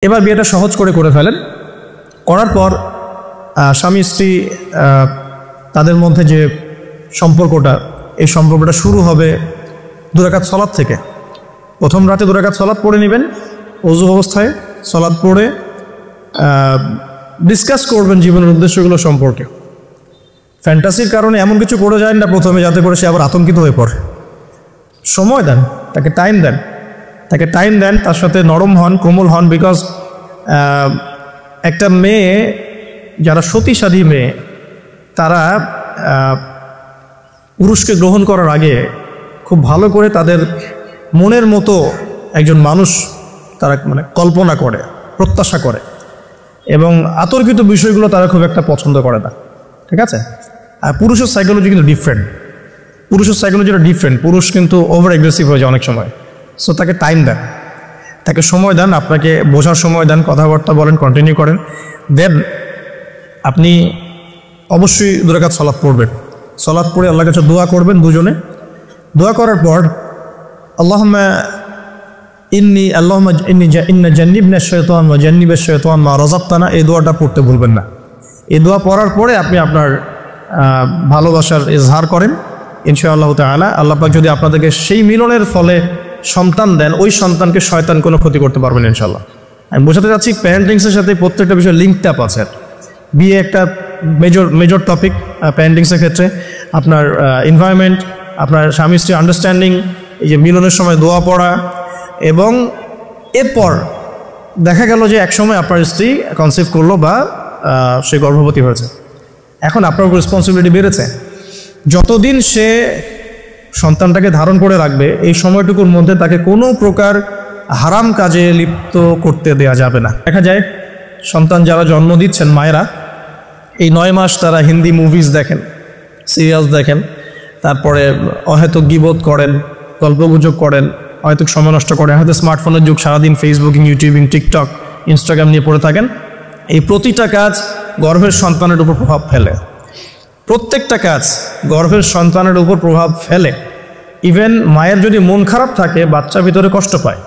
এবার বিয়েটা সহজ করে ফেলেন। করার পর স্বামী স্ত্রী তাদের মধ্যে যে সম্পর্কটা, এই সম্পর্কটা শুরু হবে 2 রাকাত সালাত থেকে। প্রথম রাতে 2 রাকাত সালাত পড়ে নেবেন ওযু অবস্থায়, সালাত পড়ে ডিসকাস করবেন জীবনের উদ্দেশ্যগুলো সম্পর্কে। ফ্যান্টাসির কারণে এমন কিছু করে যায় না প্রথমে যাতে করে সে আবার আতঙ্কিত হয়ে পড়ে। সময় দেন, তাকে টাইম দেন, তার সাথে নরম হন, কোমল হন। বিকজ একটা মেয়ে যারা সতীসাধী মেয়ে, তারা পুরুষকে গ্রহণ করার আগে খুব ভালো করে তাদের মনের মতো একজন মানুষ তারা মানে কল্পনা করে, প্রত্যাশা করে, এবং আতর্কিত বিষয়গুলো তারা খুব একটা পছন্দ করে না। ঠিক আছে? আর পুরুষের সাইকোলজি কিন্তু ডিফারেন্ট। পুরুষ কিন্তু ওভার অ্যাগ্রেসিভ হয়ে যায় অনেক সময়। সো তাকে টাইম দেন, তাকে সময় দেন, আপনাকে বোঝার সময় দেন, কথাবার্তা বলেন, কন্টিনিউ করেন। দেন আপনি অবশ্যই 2 রাকাত সালাত পড়বেন। সালাত পড়ে আল্লাহর কাছে দোয়া করবেন দুজনে। দোয়া করার পর আল্লাহুম্মা ইন্নী জান্নিবনা শাইতান ওয়া জান্নিবাশ শাইতান মা রাযাকতানা, এই দোয়াটা পড়তে ভুলবেন না। এই দোয়া পড়ার পরে আপনি আপনার ভালোবাসার ইজহার করেন। ইনশাআল্লাহ তাআলা আল্লাহ পাক যদি আপনাদেরকে সেই মিলনের ফলে সন্তান দেন, ওই সন্তানকে শয়তান কোনো ক্ষতি করতে পারবেন ইনশাআল্লাহ। আমি বোঝাতে চাচ্ছি প্যারেন্টিংসের সাথে প্রত্যেকটা বিষয় লিঙ্কড আপ আছে। বিয়ে একটা মেজর টপিক প্যারেন্টিংসের ক্ষেত্রে। আপনার এনভায়রনমেন্ট, আপনার স্বামী স্ত্রী আন্ডারস্ট্যান্ডিং, এই যে মিলনের সময় দোয়া পড়া, এবং এরপর দেখা গেল যে একসময় আপনার স্ত্রী কনসিভ করলো বা সে গর্ভবতী হয়েছে। এখন আপনার রেসপন্সিবিলিটি বেড়েছে। যতদিন সে সন্তানটাকে ধারণ করে রাখবে, এই সময়টুকুর মধ্যে তাকে কোনো প্রকার হারাম কাজে লিপ্ত করতে দেয়া যাবে না। দেখা যায় সন্তান যারা জন্ম দিচ্ছেন মায়েরা, এই 9 মাস তারা হিন্দি মুভিজ দেখেন, সিরিয়ালস দেখেন, তারপরে অহেতুক গীবত করেন, গল্পগুজব করেন, অহেতুক সময় নষ্ট করেন, হয়তো স্মার্টফোনের যুগ, সারাদিন ফেসবুকিং, ইউটিউবিং, টিকটক, ইনস্টাগ্রাম নিয়ে পড়ে থাকেন। এই প্রতিটা কাজ গর্ভের সন্তানের উপর প্রভাব ফেলে। প্রত্যেকটা কাজ গর্ভের সন্তানের উপর প্রভাব ফেলে। ইভেন মায়ের যদি মন খারাপ থাকে, বাচ্চা ভিতরে কষ্ট পায়।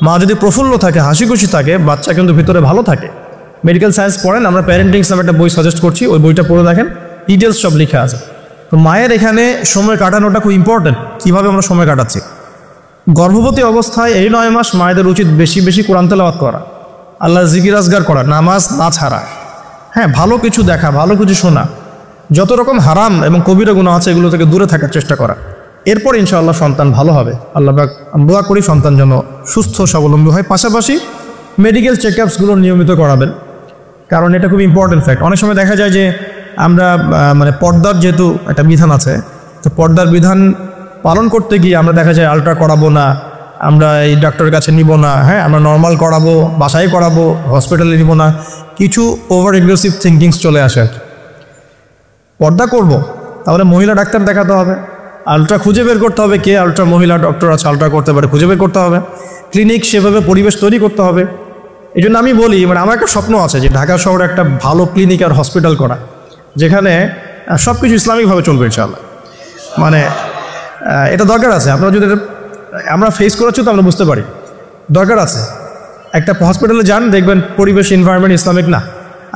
মা যদি প্রফুল্ল থাকে, হাসি খুশি থাকে, বাচ্চা কিন্তু ভিতরে ভালো থাকে। মেডিকেল সায়েন্স পড়েন, আমরা প্যারেন্টিংস নামে একটা বই সাজেস্ট করছি, ওই বইটা পড়ে দেখেন, ডিটেলস সব লেখা আছে। তো মায়ের এখানে সময় কাটানোটা খুব ইম্পর্টেন্ট। কীভাবে আমরা সময় কাটাচ্ছি? গর্ভবতী অবস্থায় এই 9 মাস মায়েদের উচিত বেশি বেশি কোরআন তেলাওয়াত করা, আল্লাহর জিকির আজগার করা, নামাজ না ছাড়া, হ্যাঁ, ভালো কিছু দেখা, ভালো কিছু শোনা, যত রকম হারাম এবং কবিরা গুনাহ আছে এগুলো থেকে দূরে থাকার চেষ্টা করা। এরপর ইনশাআল্লাহ সন্তান ভালো হবে। আল্লাহ পাক দোয়া করি সন্তান যেন সুস্থ স্বাবলম্বী হয়। পাশাপাশি মেডিকেল চেকআপসগুলো নিয়মিত করাবেন, কারণ এটা খুব ইম্পর্টেন্ট ফ্যাক্ট। অনেক সময় দেখা যায় যে আমরা মানে পর্দার যেহেতু একটা বিধান আছে, তো পর্দার বিধান পালন করতে গিয়ে আমরা দেখা যায় আলট্রা করাবো না, আমরা এই ডাক্তারের কাছে নিব না, হ্যাঁ, আমরা নর্মাল করাবো, বাসায় করাবো, হসপিটালে নিব না, কিছু ওভার এগ্রেসিভ থিঙ্কিংস চলে আসে। পর্দা করব, তাহলে মহিলা ডাক্তার দেখাতে হবে, আলট্রা খুঁজে বের করতে হবে, কে আলট্রা মহিলা ডক্টর আছে আলট্রা করতে পারে, খুঁজে বের করতে হবে, ক্লিনিক সেভাবে পরিবেশ তৈরি করতে হবে। এই জন্য আমি বলি, মানে আমার একটা স্বপ্ন আছে যে ঢাকা শহরে একটা ভালো ক্লিনিক আর হসপিটাল করা, যেখানে সব কিছু ইসলামিকভাবে চলবে ইনশাআল্লাহ। মানে এটা দরকার আছে। আপনারা যদি আমরা ফেস করেছি তো আমরা বুঝতে পারি, দরকার আছে। একটা হসপিটালে যান, দেখবেন পরিবেশ এনভায়রনমেন্ট ইসলামিক না।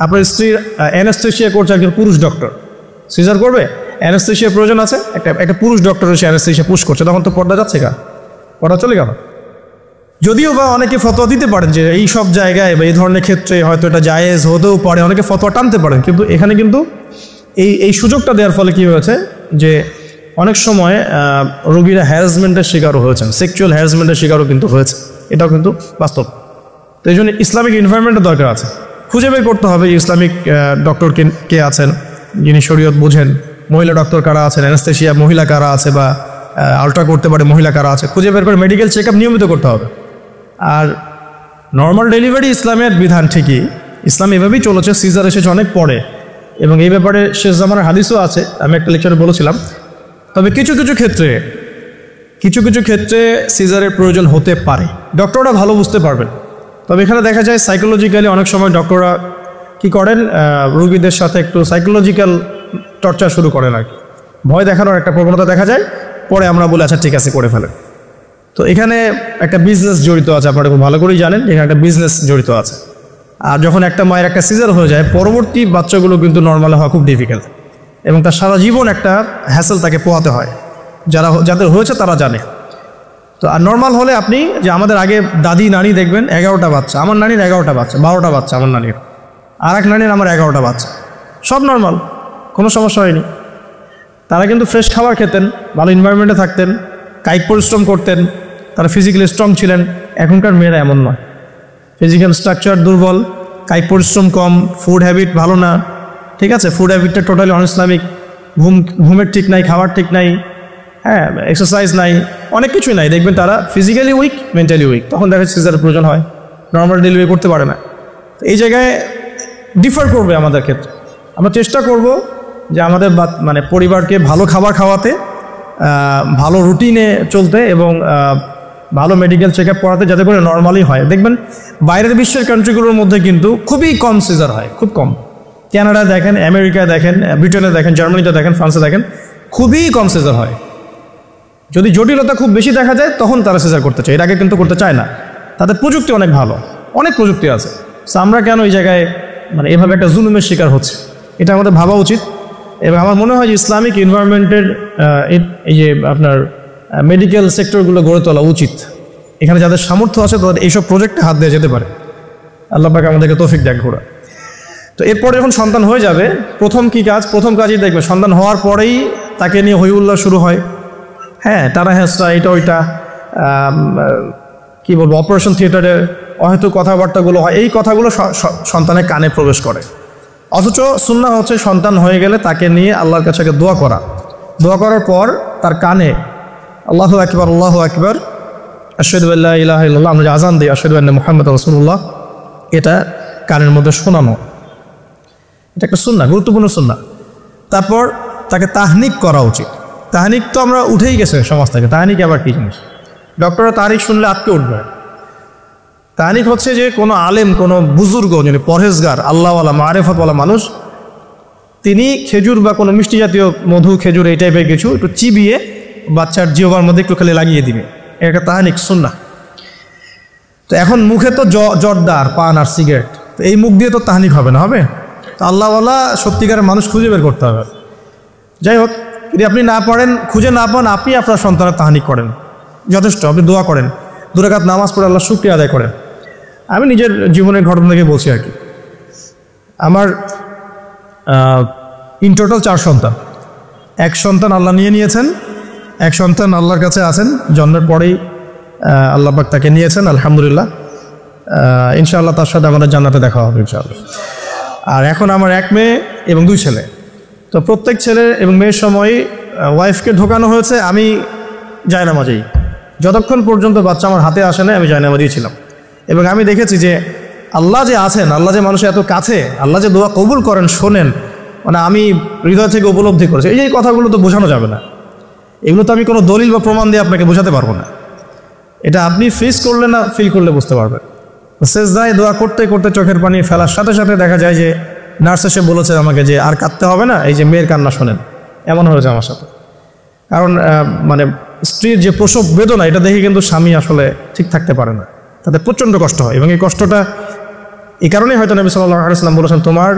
আপনার স্ত্রী অ্যানেস্থেশিয়া করছে, একজন পুরুষ ডক্টর সিজার করবে, অ্যানেস্থেশিয়ার প্রয়োজন আছে, একটা পুরুষ ডক্টর এসে অ্যানেস্থেশিয়া পুশ করছে, তখন তো পর্দা যাচ্ছে, পর্দা চলে গেল। যদিও বা অনেকে ফতোয়া দিতে পারেন যে এই সব জায়গায় বা এই ধরনের ক্ষেত্রে হয়তো এটা জায়েজ হতেও পারে, অনেকে ফতোয়া টানতে পারেন, কিন্তু এখানে কিন্তু এই সুযোগটা দেওয়ার ফলে কী হয়েছে যে অনেক সময় রোগীরা হ্যারাসমেন্টের শিকারও হয়েছেন, সেক্সুয়াল হ্যারাসমেন্টের শিকারও কিন্তু হয়েছে, এটাও কিন্তু বাস্তব। তো এই জন্য ইসলামিক এনভায়রনমেন্টের দরকার আছে। খুঁজে বের করতে হবে ইসলামিক ডক্টর কে আছেন, যিনি শরীয়ত বোঝেন, মহিলা ডক্টর কারা আছেন, অ্যানেস্থেশিয়া মহিলা কারা আছে, বা আলট্রা করতে পারে মহিলা কারা আছে, খুঁজে বের করে মেডিকেল চেক আপ নিয়মিত করতে হবে। আর নর্মাল ডেলিভারি ইসলামের বিধান ঠিকই, ইসলাম এভাবেই চলেছে, সিজার এসেছে অনেক পরে, এবং এই ব্যাপারে শেষ জামানার হাদিসও আছে, আমি একটা লেকচারে বলেছিলাম। তবে কিছু কিছু ক্ষেত্রে সিজারের প্রয়োজন হতে পারে, ডক্টররা ভালো বুঝতে পারবেন। তবে এখানে দেখা যায় সাইকোলজিক্যালি অনেক সময় ডক্টররা কি করেন, রোগীদের সাথে একটু সাইকোলজিক্যাল টর্চার শুরু করেন আর কি, ভয় দেখানোর একটা প্রবণতা দেখা যায়। পরে আমরা বলি আচ্ছা ঠিক আছে করে ফেলেন। তো এখানে একটা বিজনেস জড়িত আছে, আপনারা খুব ভালো করেই জানেন এখানে একটা বিজনেস জড়িত আছে। আর যখন একটা মায়ের একটা সিজার হয়ে যায়, পরবর্তী বাচ্চাগুলো কিন্তু নর্মাল হওয়া খুব ডিফিকাল্ট, এবং তার সারা জীবন একটা হ্যাসেল তাকে পোহাতে হয়। যাদের হয়েছে তারা জানে। তো আর নর্মাল হলে আপনি যে আমাদের আগে দাদি নানি দেখবেন 11টা বাচ্চা, আমার নানির 11টা বাচ্চা, 12টা বাচ্চা আমার নানির, আর এক নানির আমার 11টা বাচ্চা, সব নর্মাল, কোনো সমস্যা হয়নি। তারা কিন্তু ফ্রেশ খাবার খেতেন, ভালো এনভায়রনমেন্টে থাকতেন, কায়িক পরিশ্রম করতেন, তারা ফিজিক্যালি স্ট্রং ছিলেন। এখনকার মেয়েরা এমন নয়, ফিজিক্যাল স্ট্রাকচার দুর্বল, কায়িক পরিশ্রম কম, ফুড হ্যাবিট ভালো না, ঠিক আছে, ফুড হ্যাবিটটা টোটালি অনইসলামিক, ঘুমের ঠিক নাই, খাবার ঠিক নাই, হ্যাঁ, এক্সারসাইজ নাই, অনেক কিছুই নাই। দেখবেন তারা ফিজিক্যালি উইক, মেন্টালি উইক, তখন দেখা যাচ্ছে সিজারের প্রয়োজন হয়, নর্মাল ডেলিভারি করতে পারে না। এই জায়গায় ডিফার করবে আমাদের ক্ষেত্রে। আমরা চেষ্টা করব যে আমাদের মানে পরিবারকে ভালো খাবার খাওয়াতে, ভালো রুটিনে চলতে, এবং ভালো মেডিকেল চেক আপ করাতে, যাতে করে নর্মালি হয়। দেখবেন বাইরের বিশ্বের কান্ট্রিগুলোর মধ্যে কিন্তু খুবই কম সিজার হয়, খুব কম। কানাডা দেখেন, আমেরিকা দেখেন, ব্রিটেনে দেখেন, জার্মানিতে দেখেন, ফ্রান্সে দেখেন, খুবই কম সিজার হয়। যদি জটিলতা খুব বেশি দেখা যায় তখন তারা সিজার করতে চায়, এর আগে কিন্তু করতে চায় না। তাদের প্রযুক্তি অনেক ভালো, অনেক প্রযুক্তি আছে। সো আমরা কেন এই জায়গায় মানে এভাবে একটা জুলুমের শিকার হচ্ছে, এটা আমাদের ভাবা উচিত। এবং আমার মনে হয় যে ইসলামিক এনভায়রনমেন্টের এই যে আপনার মেডিকেল সেক্টরগুলো গড়ে তোলা উচিত। এখানে যাদের সামর্থ্য আছে তাদের এইসব প্রজেক্টে হাত দিয়ে যেতে পারে। আল্লাহ পাক আমাদেরকে তৌফিক দেখ ঘোরা। তো এরপরে যখন সন্তান হয়ে যাবে, প্রথম কাজই দেখবে, সন্তান হওয়ার পরেই তাকে নিয়ে হই উল্লাস শুরু হয়। হ্যাঁ, টানা হেঁচড়া, এটা ওইটা, কী বলবো, অপারেশন থিয়েটারে হয়তো কথাবার্তাগুলো হয়, এই কথাগুলো সন্তানের কানে প্রবেশ করে। অথচ সুন্নাহ হচ্ছে সন্তান হয়ে গেলে তাকে নিয়ে আল্লাহর কাছে দোয়া করা, দোয়া করার পর তার কানে আল্লাহু আকবার, আল্লাহু আকবার, আশহাদু আল্লা ইলাহা ইল্লাল্লাহ, আমরা যে আযান দিই আশহাদু আন্না মুহাম্মাদার রাসূলুল্লাহ, এটা কানের মধ্যে শোনানো, এটা একটা সুন্নাহ, গুরুত্বপূর্ণ সুন্নাহ। তারপর তাকে তাহনিক করা উচিত। তাহনিক তো আমরা উঠেই গেছে সমাজ থেকে, তাহনিক আবার কী জিনিস? ডক্টররা তাহনিক শুনলে আটকে উঠবে। তাহনিক হচ্ছে যে কোনো আলেম, কোনো বুজুর্গ, যিনি পরহেজগার, আল্লাহওয়ালা, মারেফতওয়ালা মানুষ, তিনি খেজুর বা কোনো মিষ্টি জাতীয় মধু, খেজুর, এই টাইপের কিছু একটু চিবিয়ে বাচ্চার জিহ্বার মধ্যে একটু খালি লাগিয়ে দিবে, এটা তাহনিক সুন্নাহ। তো এখন মুখে তো জর্দা আর পান আর সিগারেট, তো এই মুখ দিয়ে তো তাহনিক হবে না, হবে? তো আল্লাহওয়ালা সত্যিকারের মানুষ খুঁজে বের করতে হবে। যাই হোক, যদি আপনি না পারেন, খুঁজে না পান, আপনি আপনার সন্তানের তাহনিক করেন, যথেষ্ট। আপনি দোয়া করেন, 2 রাকাত নামাজ পড়ে আল্লাহ শুকরিয়া আদায় করেন। আমি নিজের জীবনের ঘটনা থেকে বলছি আর কি। আমার ইন টোটাল 4 সন্তান। 1 সন্তান আল্লাহ নিয়েছেন, 1 সন্তান আল্লাহর কাছে আছেন, জন্মের পরেই আল্লাহ পাক তাকে নিয়েছেন, আলহামদুলিল্লাহ। ইনশাআল্লাহ তার সাথে আমাদের জান্নাতে দেখা হবে ইনশাআল্লাহ। আর এখন আমার 1 মেয়ে এবং 2 ছেলে। তো প্রত্যেক ছেলে এবং মেয়ের সময় ওয়াইফকে ঢোকানো হয়েছে, আমি জায়নামাজেই, যতক্ষণ পর্যন্ত বাচ্চা আমার হাতে আসে না আমি জায়নামাজেই ছিলাম। এবং আমি দেখেছি যে আল্লাহ যে আছেন, আল্লাহ যে মানুষের এত কাছে, আল্লাহ যে দোয়া কবুল করেন, শোনেন, মানে আমি হৃদয় থেকে উপলব্ধি করেছি। এই কথাগুলো তো বোঝানো যাবে না, এগুলো তো আমি কোনো দলিল বা প্রমাণ দিয়ে আপনাকে বোঝাতে পারবো না। এটা আপনি ফেস করলে না, ফিল করলে বুঝতে পারবেন। সেজদায় দোয়া করতে করতে চোখের পানি ফেলার সাথে সাথে দেখা যায় যে নার্স এসে বলেছে আমাকে যে আর কাঁদতে হবে না, এই যে মেয়ের কান্না শোনেন। এমন হয়েছে আমার সাথে। কারণ মানে স্ত্রীর যে প্রসব বেদনা, এটা দেখে কিন্তু স্বামী আসলে ঠিক থাকতে পারে না, তাদের প্রচণ্ড কষ্ট হয়। এবং এই কষ্টটা এই কারণেই হয়তো নবী সাল্লাল্লাহু আলাইহি ওয়াসাল্লাম বলেছেন, তোমার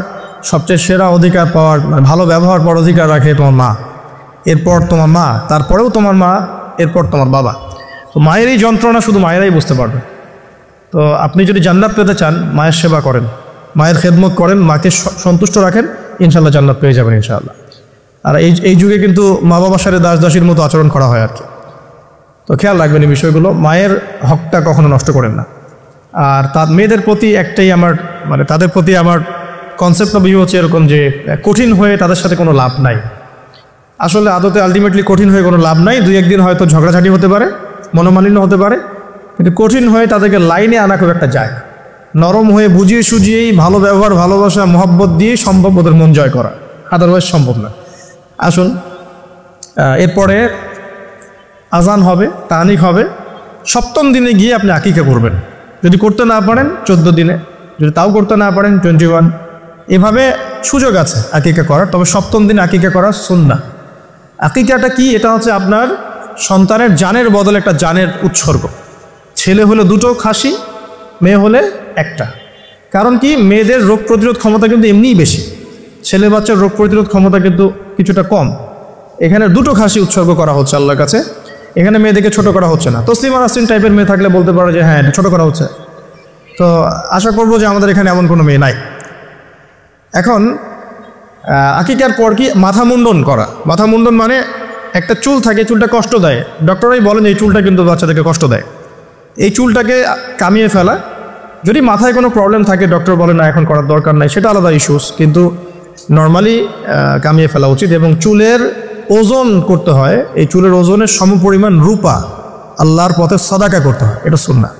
সবচেয়ে সেরা অধিকার পাওয়ার, মানে ভালো ব্যবহার পাওয়ার অধিকার রাখে তোমার মা, এরপর তোমার মা, তারপরেও তোমার মা, এরপর তোমার বাবা। তো মায়ের এই যন্ত্রণা শুধু মায়েরাই বুঝতে পারবে। তো আপনি যদি জান্নাত পেতে চান, মায়ের সেবা করেন, মায়ের খেদমত করেন, মাকে সন্তুষ্ট রাখেন, ইনশাআল্লাহ জান্নাত পেয়ে যাবেন ইনশাআল্লাহ। আর এই যুগে কিন্তু মা বাবার সাথে দাস দাসীর মতো আচরণ করা হয় আর কি। তো খেয়াল রাখবেন এই বিষয়গুলো, মায়ের হকটা কখনো নষ্ট করেন না। আর তার মেয়েদের প্রতি একটাই আমার, মানে তাদের প্রতি আমার কনসেপ্ট বা ভিউ হচ্ছে এরকম যে কঠিন হয়ে তাদের সাথে কোনো লাভ নাই। আসলে আদতে আলটিমেটলি কঠিন হয়ে কোনো লাভ নাই। 2-1 দিন হয়তো ঝগড়াঝাটি হতে পারে, মনোমালিন্য হতে পারে, কিন্তু কঠিন হয়ে তাদেরকে লাইনে আনা খুব একটা যায়। নরম হয়ে বুঝিয়ে সুঝিয়েই, ভালো ব্যবহার, ভালোবাসা, মহব্বত দিয়েই সম্ভব ওদের মন জয় করা, আদারওয়াইজ সম্ভব না। আসুন, এরপরে আজান হবে, তাহনিক হবে, 7ম দিনে গিয়ে আপনি আকিকা করবেন। যদি করতে না পারেন 14 দিনে, যদি তাও করতে না পারেন 21, এভাবে সুযোগ আছে আকিকা করার। তবে 7ম দিনে আকিকা করা সুন্নাহ। আকিকাটা কি? এটা হচ্ছে আপনার সন্তানের জানের বদলে একটা জানের উৎসর্গ। ছেলে হলে দুটো খাসি, মেয়ে হলে একটা। কারণ কি, মেয়েদের রোগ প্রতিরোধ ক্ষমতা কিন্তু এমনিই বেশি, ছেলে বাচ্চার রোগ প্রতিরোধ ক্ষমতা কিন্তু কিছুটা কম। এখানে দুটো খাসি উৎসর্গ করা হচ্ছে আল্লাহর কাছে, এখানে মেয়েদেরকে ছোট করা হচ্ছে না। তসলিমা নাসরিন টাইপের মেয়ে থাকলে বলতে পারো যে হ্যাঁ এটা ছোট করা হচ্ছে, তো আশা করবো যে আমাদের এখানে এমন কোনো মেয়ে নাই। এখন আকিকার পর কি মাথা মুন্ডন করা। মাথা মুন্ডন মানে একটা চুল থাকে, চুলটা কষ্ট দেয়, ডক্টরাই বলেন এই চুলটা কিন্তু বাচ্চাদেরকে কষ্ট দেয়, এই চুলটাকে কামিয়ে ফেলা। যদি মাথায় কোনো প্রবলেম থাকে ডক্টর বলে না এখন করার দরকার নাই, সেটা আলাদা ইস্যুস, কিন্তু নর্মালি কামিয়ে ফেলা উচিত। এবং চুলের ওজন করতে হয়, এই চুলের ওজনের সমপরিমাণ রূপা আল্লাহর পথে সাদাকা করতে হয়, এটা সুন্নাহ।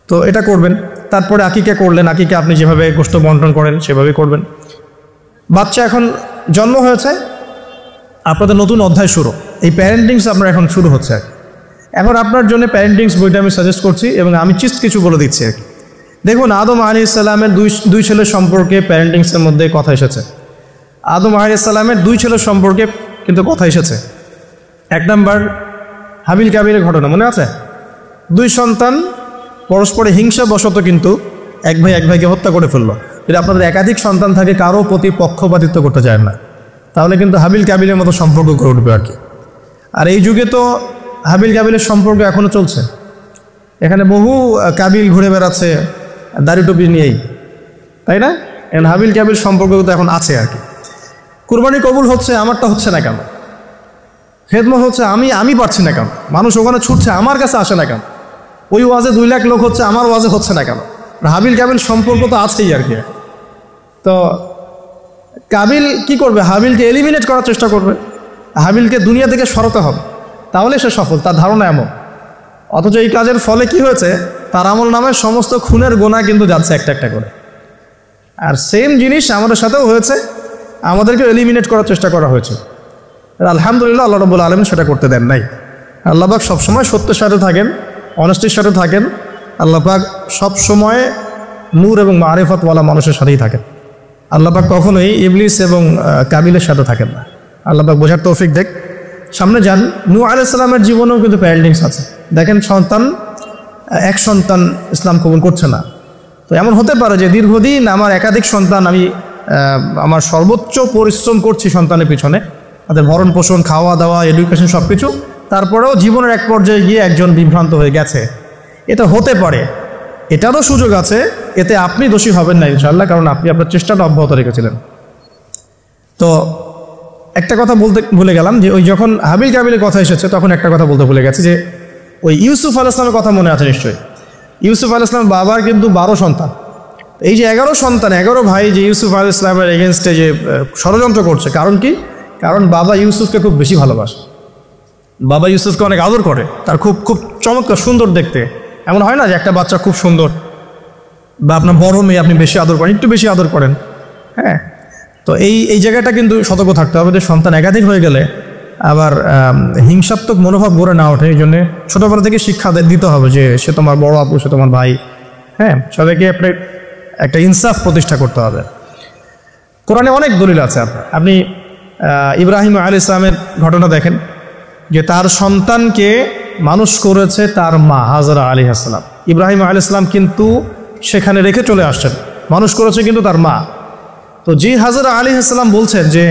তো এটা করবেন। তারপরে আকিকা করলেন, আকিকা আপনি যেভাবে গোশত বন্টন করেন সেভাবেই করবেন। বাচ্চা এখন জন্ম হয়েছে, আপনাদের নতুন অধ্যায় শুরু, এই প্যারেন্টিংস আপনার এখন শুরু হচ্ছে। এখন আপনার জন্য প্যারেন্টিংস বইটা আমি সাজেস্ট করছি এবং আমি কিছু বলে দিচ্ছি আর কি। দেখুন, আদম আলাইহিস সালামের দুই ছেলের সম্পর্কে প্যারেন্টিংসের মধ্যে কথা এসেছে। আদম আলাইহিস সালামের দুই ছেলের সম্পর্কে কিন্তু কথা এসেছে। এক নাম্বার হাবিল কাবিলের ঘটনা মনে আছে? দুই সন্তান পরস্পরে হিংসা বশত কিন্তু এক ভাইকে হত্যা করে ফেললো। যদি আপনাদের একাধিক সন্তান থাকে, কারো প্রতি পক্ষপাতিত্ব করতে চায় না, তাহলে কিন্তু হাবিল কাবিলের মতো সম্পর্ক করে উঠবে আর কি। আর এই যুগে তো হাবিল কাবিলের সম্পর্ক এখনও চলছে, এখানে বহু কাবিল ঘুরে বেড়াচ্ছে দাড়ি টুপি নিয়েই, তাই না? এখন হাবিল কাবিল সম্পর্ক তো এখন আছে আর কি। কুরবানি কবুল হচ্ছে, আমারটা হচ্ছে না কেন? খেদমত হচ্ছে, আমি পারছি না কেন? মানুষ ওখানে ছুটছে, আমার কাছে আসে না কেন? ওই ওয়াজে 2 লাখ লোক হচ্ছে, আমার ওয়াজে হচ্ছে না কেন? হাবিল কাবিল সম্পর্ক তো আছেই আর কি। তো কাবিল কি করবে? হাবিলকে এলিমিনেট করার চেষ্টা করবে, হাবিলকে দুনিয়া থেকে সরাতে হবে, তাহলে সে সফল, তার ধারণা এমন। অথচ এই কাজের ফলে কি হয়েছে, তার আমল নামে সমস্ত খুনের গোনা কিন্তু যাচ্ছে একটা একটা করে। আর সেম জিনিস আমাদের সাথেও হয়েছে, আমাদেরকে এলিমিনেট করার চেষ্টা করা হয়েছে। আলহামদুলিল্লাহ আল্লাহ রাব্বুল আলামিন সেটা করতে দেন নাই। আল্লাহ পাক সবসময় সত্যের সাথে থাকেন, অনেস্টির সাথে থাকেন। আল্লাহ পাক সবসময় নূর এবং মারিফতওয়ালা মানুষের সাথেই থাকেন। আল্লাহ পাক কখনোই ইবলিস এবং কাবিলের সাথে থাকেন না। আল্লাহ পাক বোঝার তৌফিক দেখ। সামনে যান, নূহ আলাইহিস সালামের জীবনেও কিন্তু প্যারেন্টিংস আছে। দেখেন, এক সন্তান ইসলাম কবুল করছে না, তো এমন হতে পারে যে দীর্ঘদিন আমার একাধিক সন্তান, আমি আমার সর্বোচ্চ পরিশ্রম করছি সন্তানের পিছনে, তাদের ভরণ পোষণ, খাওয়া দাওয়া, এডুকেশন সব কিছু, তারপরেও জীবনের এক পর্যায়ে গিয়ে একজন বিভ্রান্ত হয়ে গেছে। এটা হতে পারে, এটারও সুযোগ আছে, এতে আপনি দোষী হবেন না ইনশাআল্লাহ, কারণ আপনি আপনার চেষ্টাটা অব্যাহত রেখেছিলেন। তো একটা কথা বলতে ভুলে গেলাম, যে ওই যখন হাবিল কাবিলের কথা এসেছে তখন একটা কথা বলতে ভুলে গেছি, যে ওই ইউসুফ আলাইহিস সালামের কথা মনে আছে নিশ্চয়ই। ইউসুফ আলাইহিস সালাম বাবার কিন্তু 12 সন্তান। এই যে 11 সন্তান, 11 ভাই যে ইউসুফ আলাইহিস সালামের এগেনস্টে যে ষড়যন্ত্র করছে, কারণ কি? কারণ বাবা ইউসুফকে খুব বেশি ভালোবাসে, বাবা ইউসুফকে অনেক আদর করে, তার খুব চমৎকার সুন্দর দেখতে। এমন হয় না যে একটা বাচ্চা খুব সুন্দর, বা আপনার বড় মেয়ে আপনি বেশি আদর করেন, একটু বেশি আদর করেন, হ্যাঁ। তো এই জায়গাটা কিন্তু সতর্ক থাকতে হবে, যে সন্তান একাধিক হয়ে গেলে আবার হিংসাত্মক মনোভাব গড়ে না ওঠে। এই জন্যে ছোটোবেলা থেকে শিক্ষা দিতে হবে যে সে তোমার বড় আপু, সে তোমার ভাই, হ্যাঁ। সবাইকে একটা ইনসাফ প্রতিষ্ঠা করতে হবে। কোরআনে অনেক দলিল আছে। আপনি ইব্রাহিম আলাইহিস সালামের ঘটনা দেখেন, যে তার সন্তানকে মানুষ করেছে তার মা হাজরা আলাইহিস সালাম। ইব্রাহিম আলাইহিস সালাম কিন্তু সেখানে রেখে চলে আসছেন, মানুষ করেছে কিন্তু তার মা। তো যে হাজরা আলাইহিস সালাম বলছেন যে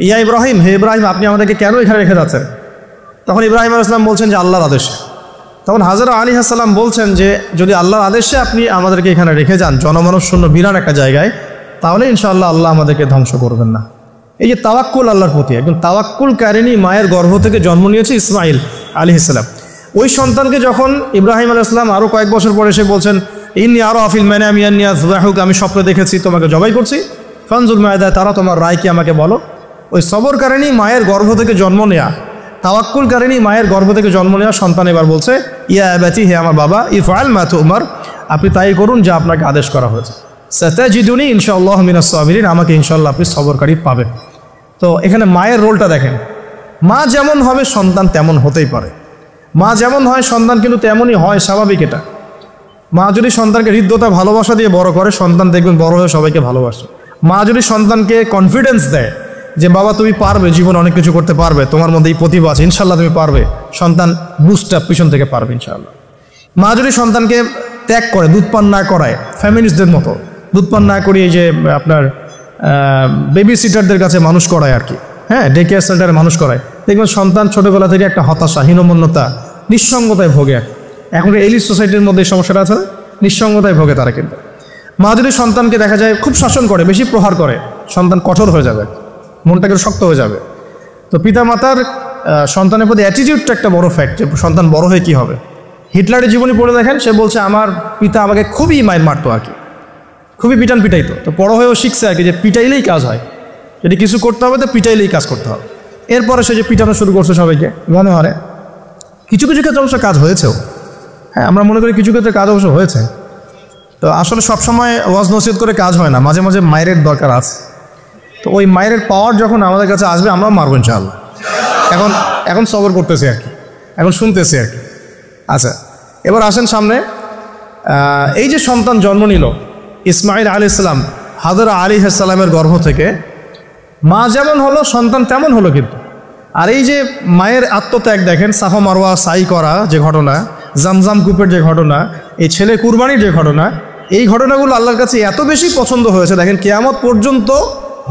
ইয়া ইব্রাহিম, হে ইব্রাহিম, আপনি আমাদেরকে কেন এখানে রেখে যাচ্ছেন? তখন ইব্রাহিম আলাইহিস সালাম বলছেন যে আল্লাহর আদেশে। তখন হাজরা আলাইহিস সালাম বলছেন যে যদি আল্লাহর আদেশে আপনি আমাদেরকে এখানে রেখে যান, জনমানুষ শূন্য বিরান একটা জায়গায়, তাহলে ইনশাআল্লাহ আল্লাহ আমাদেরকে ধ্বংস করবেন না। এই যে তাওয়াক্কুল আল্লাহর প্রতি, একজন তাওয়াক্কুল কারিনী মায়ের গর্ভ থেকে জন্ম নিয়েছে ইসমাইল আলাইহিস সালাম। ওই সন্তানকে যখন ইব্রাহিম আলাইহিস সালাম আরও কয়েক বছর পরে এসে বলছেন, ইন্নী আরা ফিল মানামি আন্নী আযবাহুকা, আমি স্বপ্নে দেখেছি তোমাকে জবাই করছি, ফানজুর মায়দা তারা, তোমার রায় কি আমাকে বলো। ওই সবরকারিনী মায়ের গর্ভ থেকে জন্ম নেয়া, তাওয়াক্কুলকারিনী মায়ের গর্ভ থেকে জন্ম নেওয়া সন্তান এবার বলছে, ইয়া আবাতি, হে আমার বাবা, ইফআল মা তুমার, আপনি তাই করুন যা আপনাকে আদেশ করা হয়েছে। সাতাজিদুনি ইনশাআল্লাহ মিনাস সাবিরিন, আমাকে ইনশাআল্লাহ আপনি সবরকারী পাবেন। তো এখানে মায়ের রোলটা দেখেন, মা যেমন হবে সন্তান তেমন হতেই পারে, মা যেমন হয় সন্তান কিন্তু তেমনই হয়, স্বাভাবিক এটা। মা যদি সন্তানকে হৃদ্যতা ভালোবাসা দিয়ে বড় করে, সন্তান দেখবেন বড় হয়ে সবাইকে ভালোবাসে। মা যদি সন্তানকে কনফিডেন্স দেয় যে বাবা তুমি পারবে, জীবনে অনেক কিছু করতে পারবে, তোমার মধ্যে এই প্রতিভা আছে, ইনশাল্লাহ তুমি পারবে, সন্তান বুস্ট আপ পিছন থেকে পারবে ইনশাআল্লাহ। মা যদি সন্তানকে ত্যাগ করে, দুধ পান না করায়, ফ্যামিলিস্টদের মতো দুধ পান না করিয়ে যে আপনার বেবি সিটারদের কাছে মানুষ করায় আর কি, হ্যাঁ, ডে কেয়ার সেন্টারে মানুষ করায়, দেখবেন সন্তান ছোটোবেলা থেকে একটা হতাশা, হীনমন্যতা, নিঃসঙ্গতায় ভোগে। এখন এলিট সোসাইটির মধ্যে এই সমস্যাটা আছে, নিঃসঙ্গতায় ভোগে তারা। কিন্তু মা যদি সন্তানকে দেখা যায় খুব শাসন করে, বেশি প্রহার করে, সন্তান কঠোর হয়ে যাবে, মনটাকে শক্ত হয়ে যাবে। তো পিতামাতার সন্তানের প্রতি অ্যাটিটিউডটা একটা বড় ফ্যাক্ট, যে সন্তান বড় হয়ে কী হবে। হিটলারের জীবনী পড়ে দেখেন, সে বলছে আমার পিতা আমাকে খুবই মায়ের মারতো আর কি, খুবই পিটান পিটাইতো। তো বড় হয়েও শিখছে আর কি যে পিটাইলেই কাজ হয়, যদি কিছু করতে হবে তো পিটাইলেই কাজ করতে হবে। এরপরে সে যে পিটানো শুরু করছে সবাইকে মনে হয়। কিছু কিছু ক্ষেত্রে অবশ্য কাজ হয়েছেও, হ্যাঁ, আমরা মনে করি কিছু ক্ষেত্রে কাজ অবশ্য হয়েছে। তো আসলে সবসময় ওয়াজ নসিহত করে কাজ হয় না, মাঝে মাঝে মায়ের দরকার আছে। তো ওই মায়ের পাওয়ার যখন আমাদের কাছে আসবে আমরাও মারবো ইনশাআল্লাহ। এখন সবর করতেছি আর কি, এখন শুনতেছি আর কি। আচ্ছা, এবার আসেন সামনে। এই যে সন্তান জন্ম নিল ইসমাইল আলাইহিস সালাম, হাজরা আলাইহিস সালামের গর্ভ থেকে, মা যেমন হলো সন্তান তেমন হলো কিন্তু। আর এই যে মায়ের আত্মত্যাগ দেখেন, সাফা মারওয়া সাই করা যে ঘটনা, জামজাম কূপের যে ঘটনা, এই ছেলে কুরবানির যে ঘটনা, এই ঘটনাগুলো আল্লাহর কাছে এত বেশি পছন্দ হয়েছে। দেখেন কিয়ামত পর্যন্ত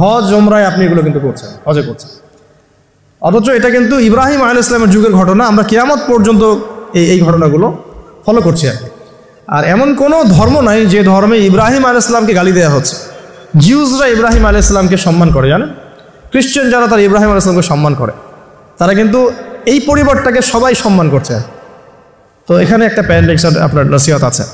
হজ ওমরায় আপনি এগুলো কিন্তু করছেন, হজে করছেন। অথচ এটা কিন্তু ইব্রাহিম আলাইহিস সালামের যুগের ঘটনা, আমরা কিয়ামত পর্যন্ত এই ঘটনাগুলো ফলো করছি আর কি। আর এমন কোনো ধর্ম নাই যে ধর্মে ইব্রাহিম আলাইহিস সালামকে গালি দেওয়া হচ্ছে। জিউসরা ইব্রাহিম আলাইহিস সালামকে সম্মান করে, জানেন, খ্রিস্টান যারা তারা ইব্রাহিম আলাইহিস সালামকে সম্মান করে, তারা কিন্তু এই পরিবারটাকে সবাই সম্মান করছে। তো এখানে একটা প্যারেন্টিং আপনার নসিহত আছে।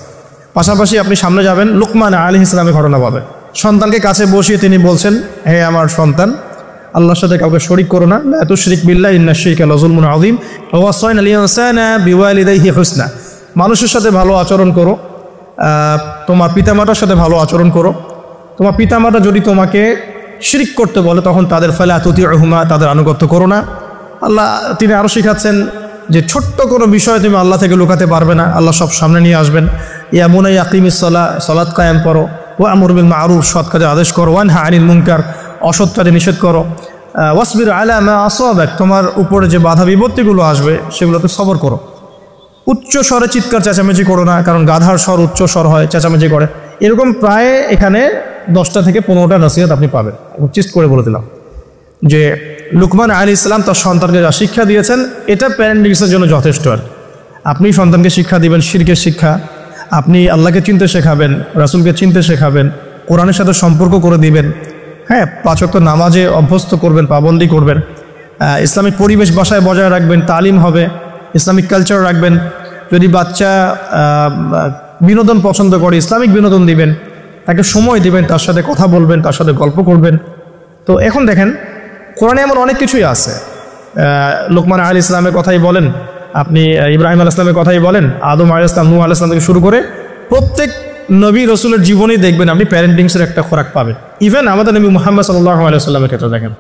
পাশাপাশি আপনি সামনে যাবেন, লুকমান আলাইহিস সালামের ঘটনা পাবে। সন্তানকে কাছে বসিয়ে তিনি বলছেন, হে আমার সন্তান, আল্লাহর সাথে কাউকে শরীক করো না, লা তুশরিক বিল্লাহি ইন্নাশ শিরকা লাযুলমুন আযীম, ওয়া ওয়াসাইনাল ইনসানা বিওয়ালিদাইহি হুসনা। মানুষের সাথে ভালো আচরণ করো, তোমার পিতামাতার সাথে ভালো আচরণ করো। তোমার পিতামাতা যদি তোমাকে শিরিক করতে বলে তখন তাদের ফালা তুতিউহুমা, তাদের আনুগত্য করো না। আল্লাহ তিনি আরও শিখাচ্ছেন যে ছোট্ট কোনো বিষয় তুমি আল্লাহ থেকে লুকাতে পারবে না, আল্লাহ সব সামনে নিয়ে আসবেন। ইয়া বুনাইয়া আকিমিস সালাহ, সালাত কায়েম করো, ওয়া আমর বিল মারুফ, সৎ কাজে আদেশ করো, ওয়ানহা আনিল মুনকার, অসৎ কাজে নিষেধ করো, ওয়াসবির আলা মা আসাবাক, তোমার উপরে যে বাধা বিপত্তিগুলো আসবে সেগুলোতে সবর করো। উচ্চ স্বরে চিৎকার চেঁচামেচি করো না, কারণ গাধার স্বর উচ্চ স্বর হয়, চেঁচামেচি করে। এরকম প্রায় এখানে 10টা থেকে 15টা নসিহত আপনি পাবেন। চিস্ট করে বলে দিলাম যে লুকমান আলাইহিস সালাম তার সন্তানকে যা শিক্ষা দিয়েছেন এটা প্যারেন্টিংসের জন্য যথেষ্ট। আর আপনি সন্তানকে শিক্ষা দিবেন শিরকের শিক্ষা, আপনি আল্লাহকে চিনতে শেখাবেন, রাসূলকে চিনতে শেখাবেন, কোরআনের সাথে সম্পর্ক করে দিবেন, হ্যাঁ, 5 ওয়াক্ত নামাজে অভ্যস্ত করবেন, পাবন্দি করবেন, ইসলামিক পরিবেশ বাসায় বজায় রাখবেন, তালিম হবে, ইসলামিক কালচার রাখবেন। যদি বাচ্চা বিনোদন পছন্দ করে ইসলামিক বিনোদন দিবেন, তাকে সময় দিবেন, তার সাথে কথা বলবেন, তার সাথে গল্প করবেন। তো এখন দেখেন কোরআনে এমন অনেক কিছুই আছে। লুকমান আলাইহিস সালামের কথাই বলেন, আপনি ইব্রাহিম আলাইহিস সালামের কথাই বলেন, আদম আলাইহিস সালাম, নূহ আলাইহিস সালাম থেকে শুরু করে প্রত্যেক নবী রসুলের জীবনেই দেখবেন আপনি প্যারেন্টিংসের একটা খোরাক পাবেন। ইভেন আমাদের নবী মুহাম্মদ সাল্লাল্লাহু আলাইহি ওয়াসাল্লামের ক্ষেত্রে দেখেন